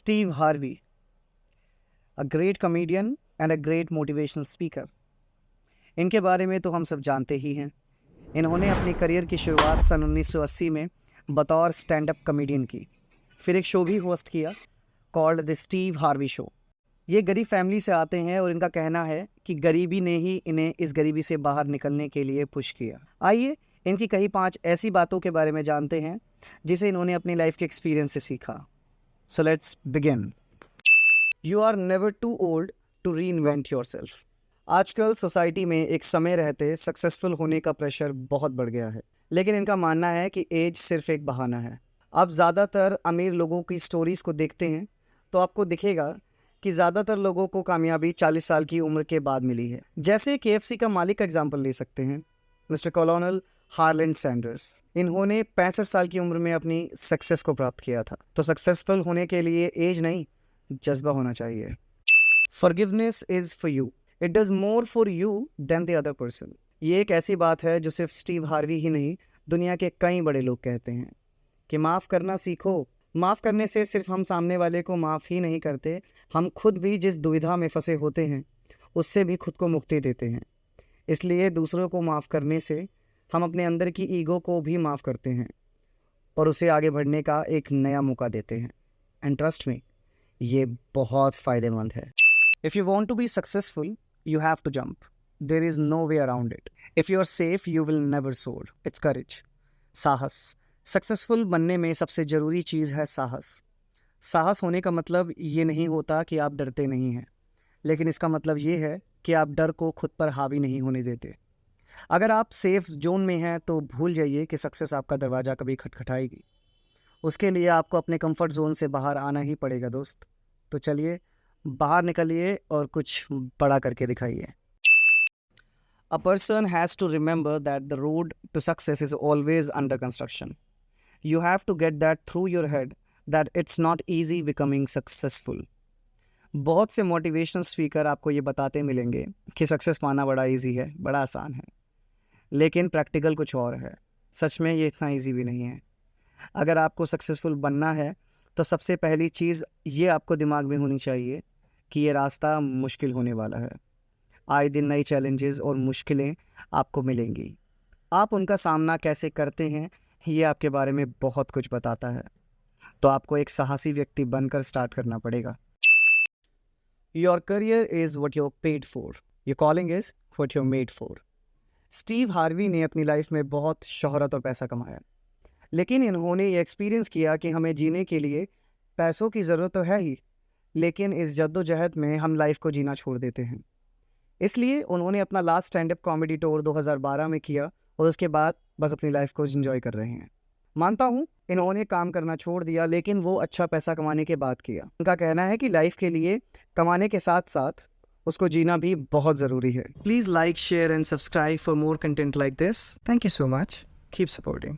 Steve Harvey, a great comedian and a great motivational speaker. इनके बारे में तो हम सब जानते ही हैं। इन्होंने अपनी करियर की शुरुआत सन 1980 में बतौर स्टैंड अप कॉमेडियन की। फिर एक शो भी होस्ट किया called the Steve Harvey show. ये गरीब फैमिली से आते हैं और इनका कहना है कि गरीबी ने ही इन्हें इस गरीबी से बाहर निकलने के लिए पुश किया। आइए इनकी कई 5 ऐसी बातों के बारे में जानते हैं जिसे इन्होंने अपनी लाइफ के एक्सपीरियंस से सीखा। So let's begin. You are never too old to reinvent yourself. आजकल सोसाइटी में एक समय रहते सक्सेसफुल होने का प्रेशर बहुत बढ़ गया है, लेकिन इनका मानना है कि एज सिर्फ एक बहाना है। आप ज़्यादातर अमीर लोगों की स्टोरीज़ को देखते हैं तो आपको दिखेगा कि ज़्यादातर लोगों को कामयाबी 40 साल की उम्र के बाद मिली है। जैसे KFC का मालिक का एग्जाम्पल ले सकते हैं, मिस्टर कॉलोनल हार्लैंड सैंडर्स। इन्होंने 65 साल की उम्र में अपनी सक्सेस को प्राप्त किया था। तो सक्सेसफुल होने के लिए एज नहीं, जज्बा होना चाहिए। Forgiveness is for you, it does more for you than the other person. ये एक ऐसी बात है जो सिर्फ स्टीव हार्वी ही नहीं, दुनिया के कई बड़े लोग कहते हैं कि माफ़ करना सीखो। माफ़ करने से सिर्फ हम सामने वाले को माफ़ ही नहीं करते, हम खुद भी जिस दुविधा में फंसे होते हैं उससे भी खुद को मुक्ति देते हैं। इसलिए दूसरों को माफ़ करने से हम अपने अंदर की ईगो को भी माफ़ करते हैं और उसे आगे बढ़ने का एक नया मौका देते हैं। एंड ट्रस्ट मी, ये बहुत फ़ायदेमंद है। If you want to be successful you have to jump, there is no way around it. If you are safe you will never soar. It's courage, साहस। सक्सेसफुल बनने में सबसे ज़रूरी चीज़ है साहस। साहस होने का मतलब ये नहीं होता कि आप डरते नहीं हैं, लेकिन इसका मतलब ये है कि आप डर को खुद पर हावी नहीं होने देते। अगर आप सेफ जोन में हैं तो भूल जाइए कि सक्सेस आपका दरवाज़ा कभी खटखटाएगी। उसके लिए आपको अपने कंफर्ट जोन से बाहर आना ही पड़ेगा दोस्त। तो चलिए बाहर निकलिए और कुछ बड़ा करके दिखाइए। A person has to remember that the road to success is always under construction. You have to get that through your head that it's not easy becoming successful. बहुत से मोटिवेशनल स्पीकर आपको ये बताते मिलेंगे कि सक्सेस पाना बड़ा easy है, बड़ा आसान है, लेकिन प्रैक्टिकल कुछ और है। सच में ये इतना इजी भी नहीं है। अगर आपको सक्सेसफुल बनना है तो सबसे पहली चीज़ ये आपको दिमाग में होनी चाहिए कि ये रास्ता मुश्किल होने वाला है। आए दिन नई चैलेंजेस और मुश्किलें आपको मिलेंगी। आप उनका सामना कैसे करते हैं ये आपके बारे में बहुत कुछ बताता है। तो आपको एक साहसी व्यक्ति बनकर स्टार्ट करना पड़ेगा। Your career is what you are paid for, your calling is what you are made for. Steve Harvey ने अपनी लाइफ में बहुत शोहरत और पैसा कमाया, लेकिन इन्होंने ये एक्सपीरियंस किया कि हमें जीने के लिए पैसों की ज़रूरत तो है ही, लेकिन इस जद्दोजहद में हम लाइफ को जीना छोड़ देते हैं। इसलिए उन्होंने अपना last stand up comedy tour 2012 में किया और उसके बाद बस अपनी लाइफ को एंजॉय कर रहे हैं। मानता हूँ इन्होंने काम करना छोड़ दिया, लेकिन वो अच्छा पैसा कमाने के बाद किया। उनका कहना है कि लाइफ के लिए कमाने के साथ साथ उसको जीना भी बहुत ज़रूरी है। Please like, share and subscribe for more content like this. Thank you so much. Keep supporting.